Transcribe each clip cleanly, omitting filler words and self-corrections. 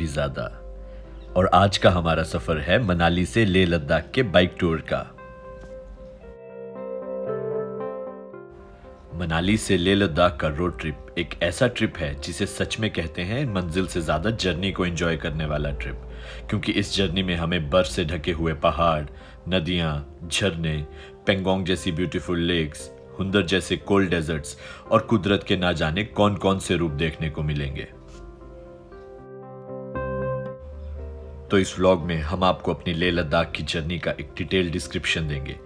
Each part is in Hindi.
भी ज़्यादा। और आज का हमारा सफ़र है मनाली से लेह लद्दाख के बाइक टूर का। मनाली से लेह लद्दाख का रोड ट्रिप एक ऐसा ट्रिप है जिसे सच में कहते हैं मंजिल से ज़्यादा जर्नी को एंजॉय करने वाला ट्रिप, क्योंकि इस जर्नी में हमें बर्फ से ढके हुए पहाड़, नदियाँ, झरने, पेंगोंग जैसी ब्यूटीफुल लेक्स, हुंदर जैसे कोल्ड डेजर्ट्स और कुदरत के ना जाने कौन कौन से रूप देखने को मिलेंगे। तो इस व्लॉग में हम आपको अपनी लेह लद्दाख की जर्नी का एक डिटेल डिस्क्रिप्शन देंगे,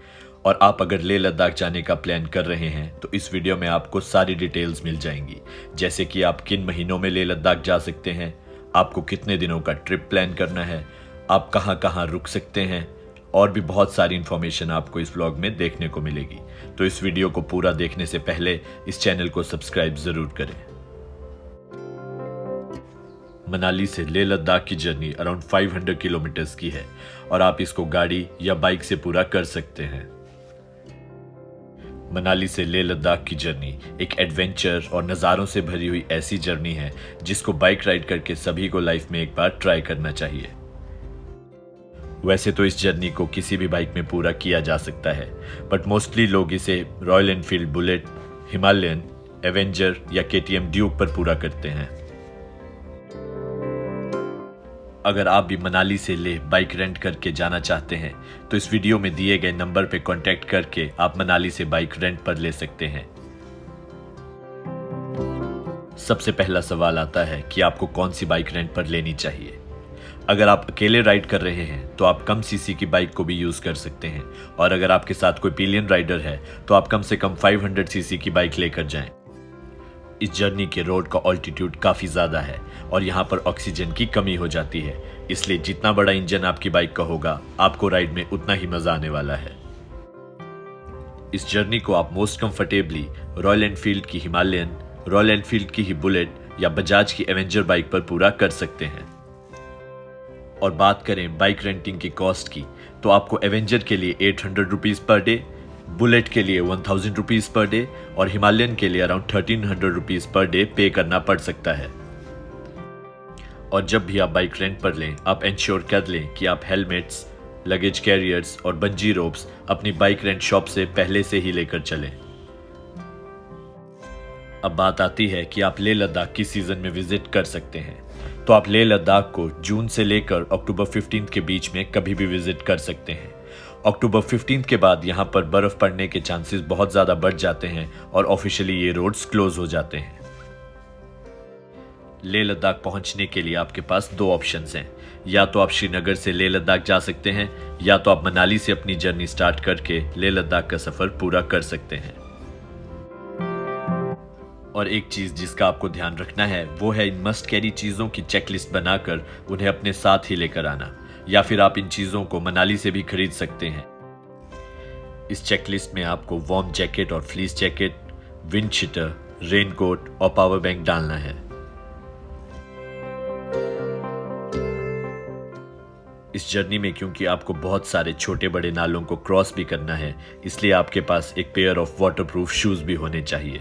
और आप अगर लेह लद्दाख जाने का प्लान कर रहे हैं तो इस वीडियो में आपको सारी डिटेल्स मिल जाएंगी, जैसे कि आप किन महीनों में लेह लद्दाख जा सकते हैं, आपको कितने दिनों का ट्रिप प्लान करना है, आप कहां कहां रुक सकते हैं, और भी बहुत सारी इंफॉर्मेशन आपको इस व्लॉग में देखने को मिलेगी। तो इस वीडियो को पूरा देखने से पहले इस चैनल को सब्सक्राइब जरूर करें। मनाली से लेह लद्दाख की जर्नी अराउंड 500 किलोमीटर्स की है और आप इसको गाड़ी या बाइक से पूरा कर सकते हैं। मनाली से लेह लद्दाख की जर्नी एक एडवेंचर और नज़ारों से भरी हुई ऐसी जर्नी है जिसको बाइक राइड करके सभी को लाइफ में एक बार ट्राई करना चाहिए। वैसे तो इस जर्नी को किसी भी बाइक में पूरा किया जा सकता है, बट मोस्टली लोग इसे royal Enfield bullet, Himalayan, Avenger या केटीएम ड्यूक पर पूरा करते हैं। अगर आप भी मनाली से लेह बाइक रेंट करके जाना चाहते हैं तो इस वीडियो में दिए गए नंबर पर कांटेक्ट करके आप मनाली से बाइक रेंट पर ले सकते हैं। सबसे पहला सवाल आता है कि आपको कौन सी बाइक रेंट पर लेनी चाहिए। अगर आप अकेले राइड कर रहे हैं तो आप कम सीसी की बाइक को भी यूज़ कर सकते हैं, और अगर आपके साथ कोई पिलियन राइडर है तो आप कम से कम 500 सीसी की बाइक लेकर जाएं। इस जर्नी के रोड का ऑल्टीट्यूड काफ़ी ज़्यादा है और यहाँ पर ऑक्सीजन की कमी हो जाती है, इसलिए जितना बड़ा इंजन आपकी बाइक का होगा आपको राइड में उतना ही मज़ा आने वाला है। इस जर्नी को आप मोस्ट कंफर्टेबली रॉयल एनफील्ड की हिमालयन, रॉयल एनफील्ड की ही बुलेट या बजाज की एवेंजर बाइक पर पूरा कर सकते हैं। और बात करें बाइक रेंटिंग की कॉस्ट की, तो आपको एवेंजर के लिए 800 रुपीज़ पर डे, बुलेट के लिए 1000 रुपीज़ पर डे और हिमालयन के लिए अराउंड 1300 रुपीज़ पर डे पे करना पड़ सकता है। और जब भी आप बाइक रेंट पर लें, आप इंश्योर कर लें कि आप हेलमेट्स, लगेज कैरियर्स और बंजी रोप्स अपनी बाइक रेंट शॉप से पहले से ही लेकर चलें। अब बात आती है कि आप लेह लद्दाख किस सीजन में विजिट कर सकते हैं। तो आप लेह लद्दाख को जून से लेकर अक्टूबर 15 के बीच में कभी भी विजिट कर सकते हैं। अक्टूबर 15 के बाद यहाँ पर बर्फ पड़ने के चांसेस बहुत ज़्यादा बढ़ जाते हैं और ऑफिशियली ये रोड्स क्लोज हो जाते हैं। लेह लद्दाख पहुँचने के लिए आपके पास दो ऑप्शंस हैं, या तो आप श्रीनगर से लेह लद्दाख जा सकते हैं, या तो आप मनाली से अपनी जर्नी स्टार्ट करके लेह लद्दाख का सफ़र पूरा कर सकते हैं। और एक चीज़ जिसका आपको ध्यान रखना है वो है इन मस्ट कैरी चीज़ों की चेकलिस्ट बनाकर उन्हें अपने साथ ही लेकर आना, या फिर आप इन चीज़ों को मनाली से भी खरीद सकते हैं। इस चेकलिस्ट में आपको वार्म जैकेट और fleece jacket, wind cheater, raincoat और पावर बैंक डालना है। इस जर्नी में क्योंकि आपको बहुत सारे छोटे बड़े नालों को क्रॉस भी करना है, इसलिए आपके पास एक पेयर ऑफ वाटरप्रूफ शूज भी होने चाहिए।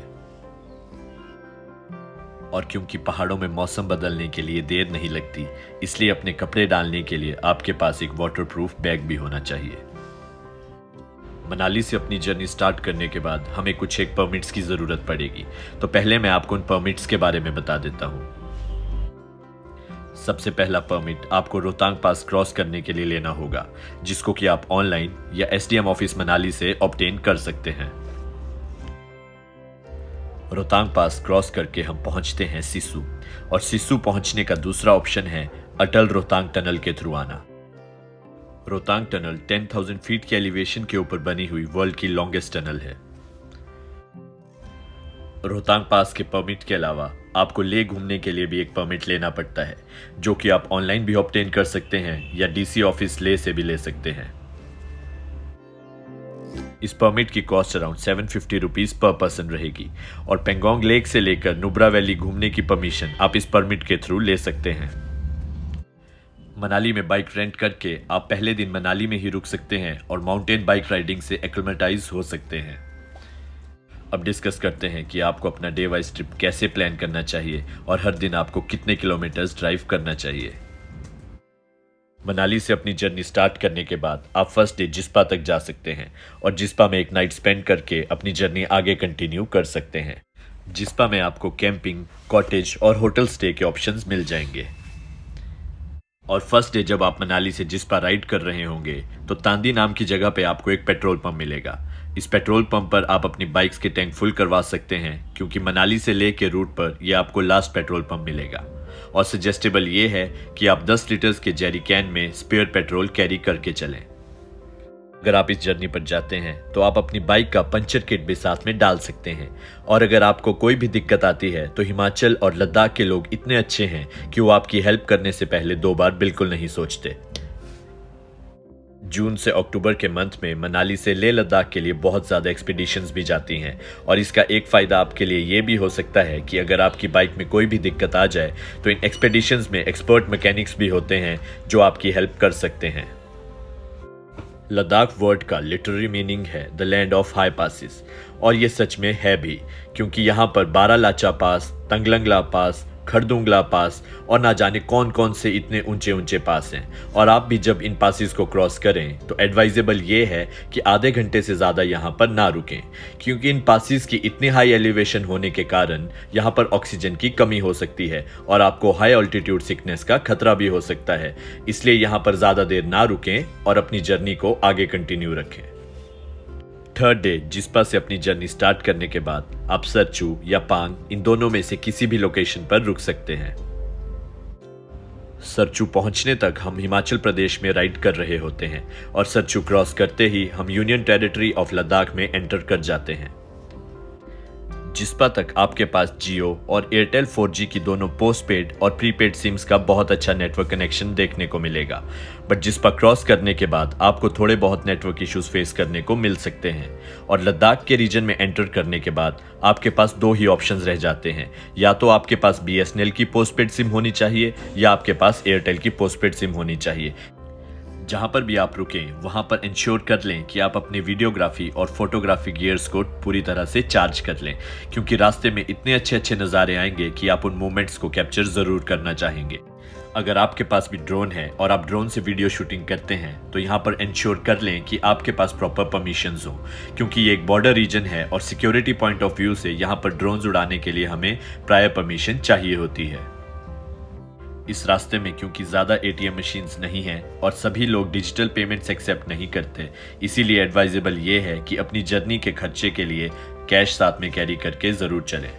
और क्योंकि पहाड़ों में मौसम बदलने के लिए देर नहीं लगती, इसलिए अपने कपड़े डालने के लिए आपके पास एक वाटरप्रूफ बैग भी होना चाहिए। मनाली से अपनी जर्नी स्टार्ट करने के बाद हमें कुछ एक परमिट्स की ज़रूरत पड़ेगी, तो पहले मैं आपको उन परमिट्स के बारे में बता देता हूँ। सबसे पहला परमिट आपको रोहतांग पास क्रॉस करने के लिए लेना होगा, जिसको कि आप ऑनलाइन या एसडीएम ऑफिस मनाली से ऑब्टेन कर सकते हैं। रोहतांग पास क्रॉस करके हम पहुंचते हैं सिस्सू, और सिस्सू पहुंचने का दूसरा ऑप्शन है अटल रोहतांग टनल के थ्रू आना। रोहतांग टनल 10,000 फीट के एलिवेशन के ऊपर बनी हुई वर्ल्ड की लॉन्गेस्ट टनल है। रोहतांग पास के परमिट के अलावा आपको लेह घूमने के लिए भी एक परमिट लेना पड़ता है, जो कि आप ऑनलाइन भी ऑब्टेन कर सकते हैं या डीसी ऑफिस लेह से भी ले सकते हैं। इस परमिट की कॉस्ट अराउंड 750 रुपीज़ पर पर्सन रहेगी, और पेंगोंग लेक से लेकर नुब्रा वैली घूमने की परमिशन आप इस परमिट के थ्रू ले सकते हैं। मनाली में बाइक रेंट करके आप पहले दिन मनाली में ही रुक सकते हैं और माउंटेन बाइक राइडिंग से एक्लेमेटाइज हो सकते हैं। अब डिस्कस करते हैं कि आपको अपना डे वाइज ट्रिप कैसे प्लान करना चाहिए और हर दिन आपको कितने किलोमीटर्स ड्राइव करना चाहिए। मनाली से अपनी जर्नी स्टार्ट करने के बाद आप फर्स्ट डे जिस्पा तक जा सकते हैं और जिस्पा में एक नाइट स्पेंड करके अपनी जर्नी आगे कंटिन्यू कर सकते हैं। जिस्पा में आपको कैंपिंग, कॉटेज और होटल स्टे के ऑप्शंस मिल जाएंगे। और फर्स्ट डे जब आप मनाली से जिस्पा राइड कर रहे होंगे तो तांदी नाम की जगह पे आपको एक पेट्रोल पंप मिलेगा। इस पेट्रोल पंप पर आप अपनी बाइक्स के टैंक फुल करवा सकते हैं, क्योंकि मनाली से ले के रूट पर यह आपको लास्ट पेट्रोल पंप मिलेगा। और सजेस्टेबल ये है कि आप 10 लीटर्स के जेरी कैन में स्पेयर पेट्रोल कैरी करके चलें। अगर आप इस जर्नी पर जाते हैं तो आप अपनी बाइक का पंचर किट भी साथ में डाल सकते हैं। और अगर आपको कोई भी दिक्कत आती है तो हिमाचल और लद्दाख के लोग इतने अच्छे हैं कि वो आपकी हेल्प करने से पहले 2 बार बिल्कुल नहीं सोचते। जून से अक्टूबर के मंथ में मनाली से लेह लद्दाख के लिए बहुत ज़्यादा एक्सपीडिशंस भी जाती हैं। और इसका एक फ़ायदा आपके लिए ये भी हो सकता है कि अगर आपकी बाइक में कोई भी दिक्कत आ जाए तो इन एक्सपीडिशंस में एक्सपर्ट मैकेनिक्स भी होते हैं जो आपकी हेल्प कर सकते हैं। लद्दाख वर्ड का लिटररी मीनिंग है the land of high passes, और ये सच में है भी, क्योंकि यहाँ पर बारालाचा पास, तंगलंगला पास, खरदुंगला पास और ना जाने कौन कौन से इतने ऊंचे ऊंचे पास हैं। और आप भी जब इन पासिस को क्रॉस करें तो एडवाइजेबल ये है कि आधे घंटे से ज़्यादा यहाँ पर ना रुकें, क्योंकि इन पासिस की इतनी हाई एलिवेशन होने के कारण यहाँ पर ऑक्सीजन की कमी हो सकती है और आपको हाई ऑल्टीट्यूड सिकनेस का खतरा भी हो सकता है। इसलिए यहाँ पर ज़्यादा देर ना रुकें और अपनी जर्नी को आगे कंटिन्यू रखें। थर्ड डे जिस्पा से अपनी जर्नी स्टार्ट करने के बाद आप सरचू या पांग, इन दोनों में से किसी भी लोकेशन पर रुक सकते हैं। सरचू पहुंचने तक हम हिमाचल प्रदेश में राइड कर रहे होते हैं और सरचू क्रॉस करते ही हम यूनियन टेरिटरी ऑफ लद्दाख में एंटर कर जाते हैं। जिस्पा तक आपके पास जियो और एयरटेल 4G की दोनों पोस्टपेड और प्रीपेड सिम्स का बहुत अच्छा नेटवर्क कनेक्शन देखने को मिलेगा। बट जिस्पा क्रॉस करने के बाद आपको थोड़े बहुत नेटवर्क इश्यूज फेस करने को मिल सकते हैं। और लद्दाख के रीजन में एंटर करने के बाद आपके पास 2 ही ऑप्शंस रह जाते हैं, या तो आपके पास BSNL की पोस्टपेड सिम होनी चाहिए या आपके पास एयरटेल की पोस्टपेड सिम होनी चाहिए। जहां पर भी आप रुकें वहां पर इंश्योर कर लें कि आप अपने वीडियोग्राफी और फोटोग्राफी गियर्स को पूरी तरह से चार्ज कर लें, क्योंकि रास्ते में इतने अच्छे अच्छे नज़ारे आएंगे कि आप उन मोमेंट्स को कैप्चर ज़रूर करना चाहेंगे। अगर आपके पास भी ड्रोन है और आप ड्रोन से वीडियो शूटिंग करते हैं तो यहाँ पर इंश्योर कर लें कि आपके पास प्रॉपर परमिशंस हो, क्योंकि ये एक बॉर्डर रीजन है और सिक्योरिटी पॉइंट ऑफ व्यू से यहाँ पर ड्रोन्स उड़ाने के लिए हमें प्रायर परमिशन चाहिए होती है। इस रास्ते में क्योंकि ज़्यादा ATM मशीन्स नहीं हैं और सभी लोग डिजिटल पेमेंट्स एक्सेप्ट नहीं करते, इसीलिए एडवाइजेबल ये है कि अपनी जर्नी के खर्चे के लिए कैश साथ में कैरी करके ज़रूर चलें।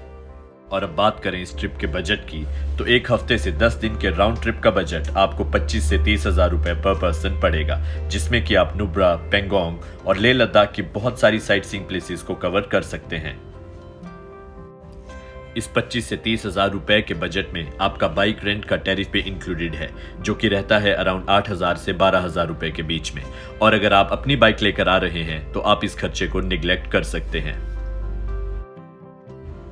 और अब बात करें इस ट्रिप के बजट की, तो एक हफ्ते से 10 दिन के राउंड ट्रिप का बजट आपको 25 से 30 हज़ार रुपये पर पर्सन पड़ेगा, जिसमें कि आप नुब्रा, पेंगोंग और लेह लद्दाख की बहुत सारी साइट सीइंग प्लेसेस को कवर कर सकते हैं। इस 25 से 30 हज़ार रुपए के बजट में आपका बाइक रेंट का टैरिफ भी इंक्लूडेड है, जो कि रहता है अराउंड 8,000 से 12,000 रुपए के बीच में। और अगर आप अपनी बाइक लेकर आ रहे हैं तो आप इस खर्चे को निगलेक्ट कर सकते हैं।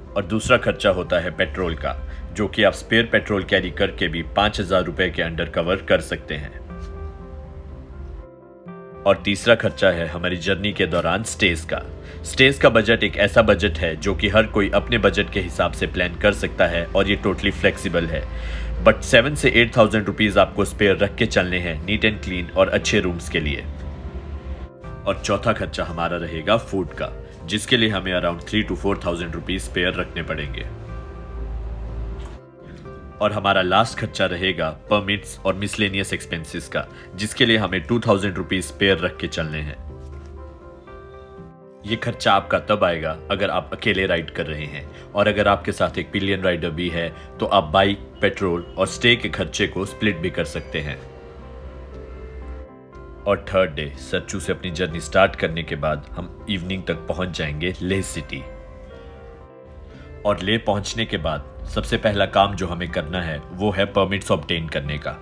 और दूसरा खर्चा होता है पेट्रोल का, जो कि आप स्पेयर पेट्रोल कैरी करके भी 5,000 रुपए के अंडर कवर कर सकते हैं। और तीसरा खर्चा है हमारी जर्नी के दौरान स्टेज का। स्टेज का बजट एक ऐसा बजट है जो कि हर कोई अपने बजट के हिसाब से प्लान कर सकता है और ये टोटली फ्लेक्सिबल है। बट 7 से 8,000 रुपीज़ आपको स्पेयर रख के चलने हैं नीट एंड क्लीन और अच्छे रूम्स के लिए। और चौथा खर्चा हमारा रहेगा फूड का, जिसके लिए हमें अराउंड 3 to 4,000 रुपीज़ स्पेयर रखने पड़ेंगे। और हमारा लास्ट खर्चा रहेगा परमिट्स और मिसलेनियस एक्सपेंसेस का, जिसके लिए हमें 2,000 रुपीज़ स्पेयर रख के चलने हैं। ये खर्चा आपका तब आएगा अगर आप अकेले राइड कर रहे हैं, और अगर आपके साथ एक पिलियन राइडर भी है तो आप बाइक, पेट्रोल और स्टे के खर्चे को स्प्लिट भी कर सकते हैं। और थर्ड डे सरचू से अपनी जर्नी स्टार्ट करने के बाद हम इवनिंग तक पहुंच जाएंगे लेह सिटी। और लेह पहुंचने के बाद सबसे पहला काम जो हमें करना है वो है परमिट्स ऑब्टेन करने का।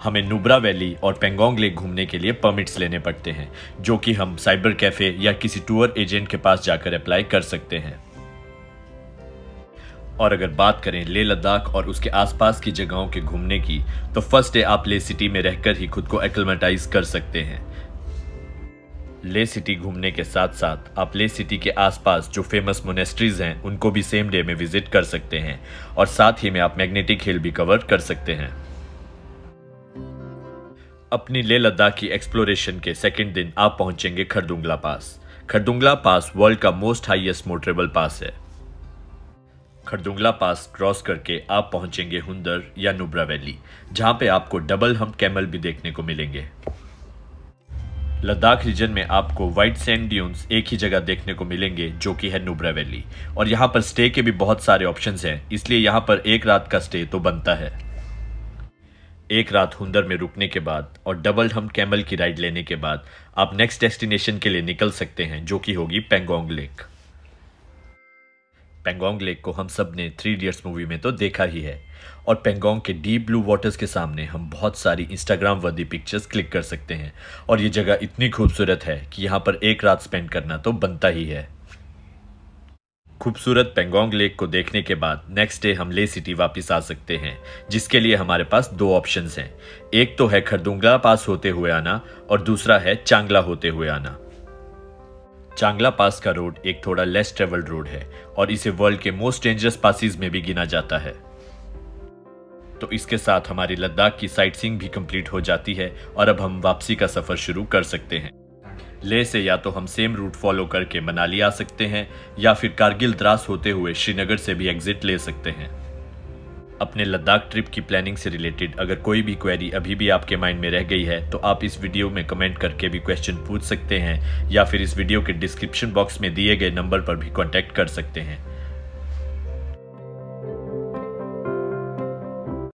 हमें नुब्रा वैली और पेंगोंग लेक घूमने के लिए परमिट्स लेने पड़ते हैं, जो कि हम साइबर कैफे या किसी टूर एजेंट के पास जाकर अप्लाई कर सकते हैं। और अगर बात करें लेह लद्दाख और उसके आसपास की जगहों के घूमने की, तो फर्स्ट डे आप लेह सिटी में रहकर ही खुद को एक्लिमेटाइज कर सकते हैं। लेह सिटी घूमने के साथ साथ आप लेह सिटी के आसपास जो फेमस मोनेस्ट्रीज हैं उनको भी सेम डे में विजिट कर सकते हैं, और साथ ही में आप मैग्नेटिक हिल भी कवर कर सकते हैं। अपनी लेह लद्दाख की एक्सप्लोरेशन के सेकंड दिन आप पहुंचेंगे खरदुंगला पास। खरदुंगला पास वर्ल्ड का मोस्ट हाईएस्ट मोटरेबल पास है। खरदुंगला पास क्रॉस करके आप पहुंचेंगे हुंदर या नुब्रा वैली, जहां पे आपको डबल हम्प कैमल भी देखने को मिलेंगे। लद्दाख रीजन में आपको व्हाइट सैंड ड्यून्स एक ही जगह देखने को मिलेंगे, जो कि है नुब्रा वैली। और यहाँ पर स्टे के भी बहुत सारे ऑप्शंस हैं, इसलिए यहाँ पर एक रात का स्टे तो बनता है। एक रात हुंदर में रुकने के बाद और डबल हम्प कैमल की राइड लेने के बाद आप नेक्स्ट डेस्टिनेशन के लिए निकल सकते हैं, जो कि होगी पेंगोंग लेक। पेंगोंग लेक को हम सब ने 3 इडियट्स मूवी में तो देखा ही है, और पेंगोंग के डीप ब्लू वाटर्स के सामने हम बहुत सारी इंस्टाग्राम वर्दी पिक्चर्स क्लिक कर सकते हैं। और ये जगह इतनी खूबसूरत है कि यहाँ पर एक रात स्पेंड करना तो बनता ही है। खूबसूरत पेंगोंग लेक को देखने के बाद नेक्स्ट डे हम ले सिटी वापस आ सकते हैं, जिसके लिए हमारे पास 2 ऑप्शंस हैं। एक तो है खरदुंगला पास होते हुए आना और दूसरा है चांगला होते हुए आना। चांगला पास का रोड एक थोड़ा लेस ट्रेवल्ड रोड है और इसे वर्ल्ड के मोस्ट डेंजरस पासेस में भी गिना जाता है। तो इसके साथ हमारी लद्दाख की साइट सीइंग भी कंप्लीट हो जाती है और अब हम वापसी का सफर शुरू कर सकते हैं। लेह से या तो हम सेम रूट फॉलो करके मनाली आ सकते हैं या फिर कारगिल द्रास होते हुए श्रीनगर से भी एग्जिट ले सकते हैं। अपने लद्दाख ट्रिप की प्लानिंग से रिलेटेड अगर कोई भी क्वेरी अभी भी आपके माइंड में रह गई है तो आप इस वीडियो में कमेंट करके भी क्वेश्चन पूछ सकते हैं या फिर इस वीडियो के डिस्क्रिप्शन बॉक्स में दिए गए नंबर पर भी कॉन्टैक्ट कर सकते हैं।